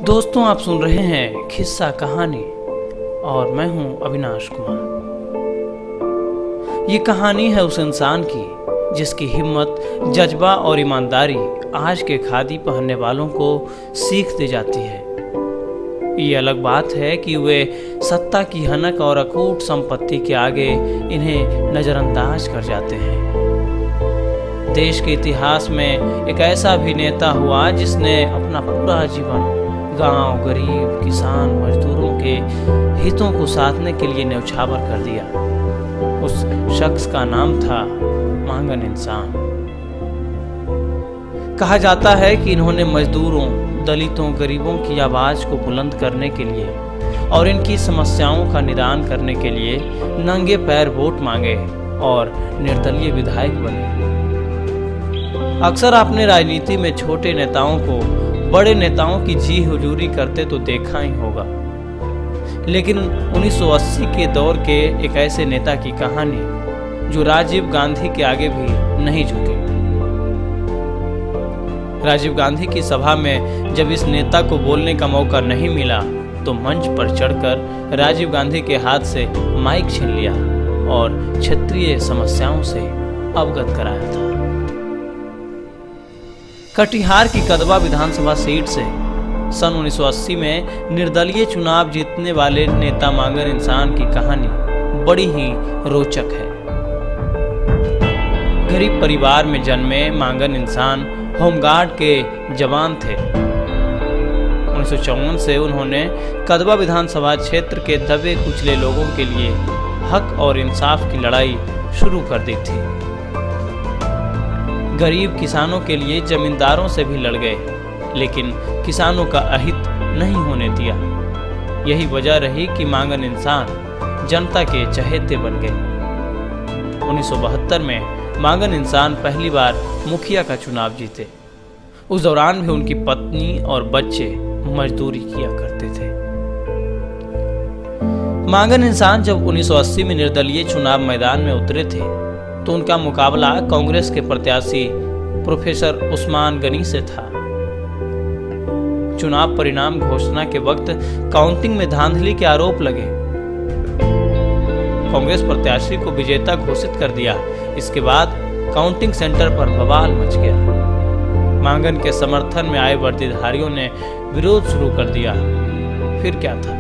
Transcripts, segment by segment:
दोस्तों, आप सुन रहे हैं किस्सा कहानी और मैं हूं अविनाश कुमार। ये कहानी है उस इंसान की जिसकी हिम्मत, जज्बा और ईमानदारी आज के खादी पहनने वालों को सीख दे जाती है। ये अलग बात है कि वे सत्ता की हनक और अकूट संपत्ति के आगे इन्हें नजरअंदाज कर जाते हैं। देश के इतिहास में एक ऐसा भी नेता हुआ जिसने अपना पूरा जीवन गांव, गरीब, किसान, मजदूरों के हितों को साधने के लिए न्यौछावर कर दिया। उस शख्स का नाम था मांगन इंसान। कहा जाता है कि इन्होंने मजदूरों, दलितों, गरीबों की आवाज को बुलंद करने के लिए और इनकी समस्याओं का निदान करने के लिए नंगे पैर वोट मांगे और निर्दलीय विधायक बने। अक्सर आपने राजनीति में छोटे नेताओं को बड़े नेताओं की जी हुजूरी करते तो देखा ही होगा, लेकिन 1980 के दौर के एक ऐसे नेता की कहानी जो राजीव गांधी के आगे भी नहीं झुके। राजीव गांधी की सभा में जब इस नेता को बोलने का मौका नहीं मिला तो मंच पर चढ़कर राजीव गांधी के हाथ से माइक छीन लिया और क्षेत्रीय समस्याओं से अवगत कराया था। कटिहार की कदवा विधानसभा सीट से सन 1980 में निर्दलीय चुनाव जीतने वाले नेता मांगन इंसान की कहानी बड़ी ही रोचक है। गरीब परिवार में जन्मे मांगन इंसान होमगार्ड के जवान थे। 1954 से उन्होंने कदवा विधानसभा क्षेत्र के दबे कुचले लोगों के लिए हक और इंसाफ की लड़ाई शुरू कर दी थी। गरीब किसानों के लिए जमींदारों से भी लड़ गए, लेकिन किसानों का अहित नहीं होने दिया। यही वजह रही कि मांगन इंसान जनता के चहेते बन गए। 1972 में मांगन इंसान पहली बार मुखिया का चुनाव जीते। उस दौरान भी उनकी पत्नी और बच्चे मजदूरी किया करते थे। मांगन इंसान जब 1980 में निर्दलीय चुनाव मैदान में उतरे थे तो उनका मुकाबला कांग्रेस के प्रत्याशी प्रोफेसर उस्मान गनी से था। चुनाव परिणाम घोषणा के वक्त काउंटिंग में धांधली के आरोप लगे। कांग्रेस प्रत्याशी को विजेता घोषित कर दिया। इसके बाद काउंटिंग सेंटर पर बवाल मच गया। मांगन के समर्थन में आए वर्दीधारियों ने विरोध शुरू कर दिया। फिर क्या था?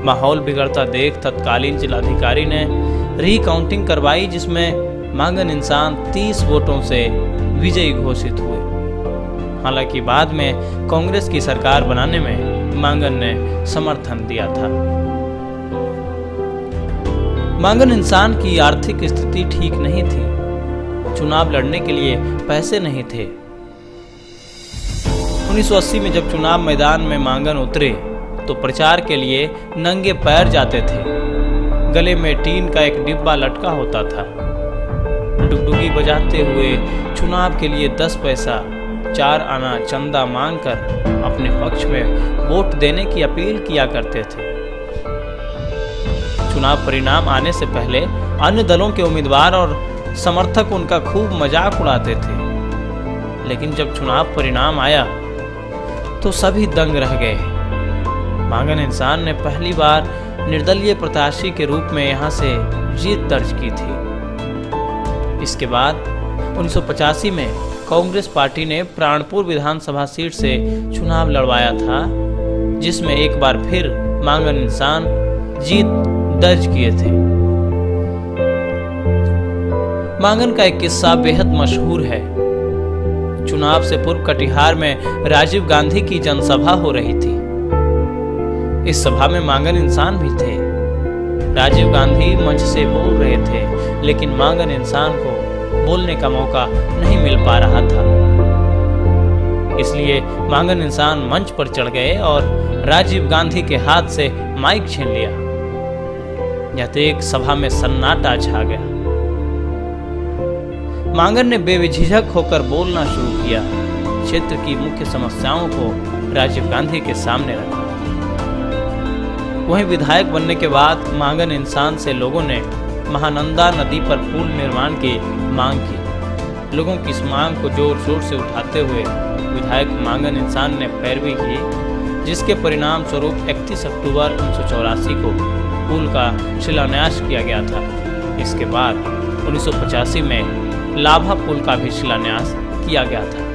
माहौल बिगड़ता देख तत्कालीन जिलाधिकारी ने रीकाउंटिंग करवाई, जिसमें मांगन इंसान 30 वोटों से विजयी घोषित हुए। हालांकि बाद में कांग्रेस की सरकार बनाने में मांगन ने समर्थन दिया था। मांगन इंसान की आर्थिक स्थिति ठीक नहीं थी। चुनाव लड़ने के लिए पैसे नहीं थे। 1980 में जब चुनाव मैदान में मांगन उतरे तो प्रचार के लिए नंगे पैर जाते थे। गले में टीन का एक डिब्बा लटका होता था। डुगडुगी बजाते हुए चुनाव के लिए 10 पैसा 4 आना चंदा मांगकर अपने पक्ष में वोट देने की अपील किया करते थे। चुनाव परिणाम आने से पहले अन्य दलों के उम्मीदवार और समर्थक उनका खूब मजाक उड़ाते थे, लेकिन जब चुनाव परिणाम आया तो सभी दंग रह गए। मांगन इंसान ने पहली बार निर्दलीय प्रत्याशी के रूप में यहां से जीत दर्ज की थी। इसके बाद 1985 में कांग्रेस पार्टी ने प्राणपुर विधानसभा सीट से चुनाव लड़वाया था, जिसमें एक बार फिर मांगन इंसान जीत दर्ज किए थे। मांगन का एक किस्सा बेहद मशहूर है। चुनाव से पूर्व कटिहार में राजीव गांधी की जनसभा हो रही थी। इस सभा में मांगन इंसान भी थे। राजीव गांधी मंच से बोल रहे थे, लेकिन मांगन इंसान को बोलने का मौका नहीं मिल पा रहा था। इसलिए मांगन इंसान मंच पर चढ़ गए और राजीव गांधी के हाथ से माइक छीन लिया। यह देख सभा में सन्नाटा छा गया। मांगन ने बेझिझक होकर बोलना शुरू किया। क्षेत्र की मुख्य समस्याओं को राजीव गांधी के सामने रखा। वहीं विधायक बनने के बाद मांगन इंसान से लोगों ने महानंदा नदी पर पुल निर्माण की मांग की। लोगों की इस मांग को जोर शोर से उठाते हुए विधायक मांगन इंसान ने पैरवी की जिसके परिणाम स्वरूप 31 अक्टूबर 1984 को पुल का शिलान्यास किया गया था। इसके बाद 1985 में लाभा पुल का भी शिलान्यास किया गया था।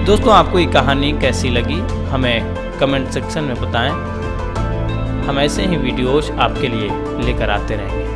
दोस्तों, आपको ये कहानी कैसी लगी हमें कमेंट सेक्शन में बताएं। हम ऐसे ही वीडियोज आपके लिए लेकर आते रहेंगे।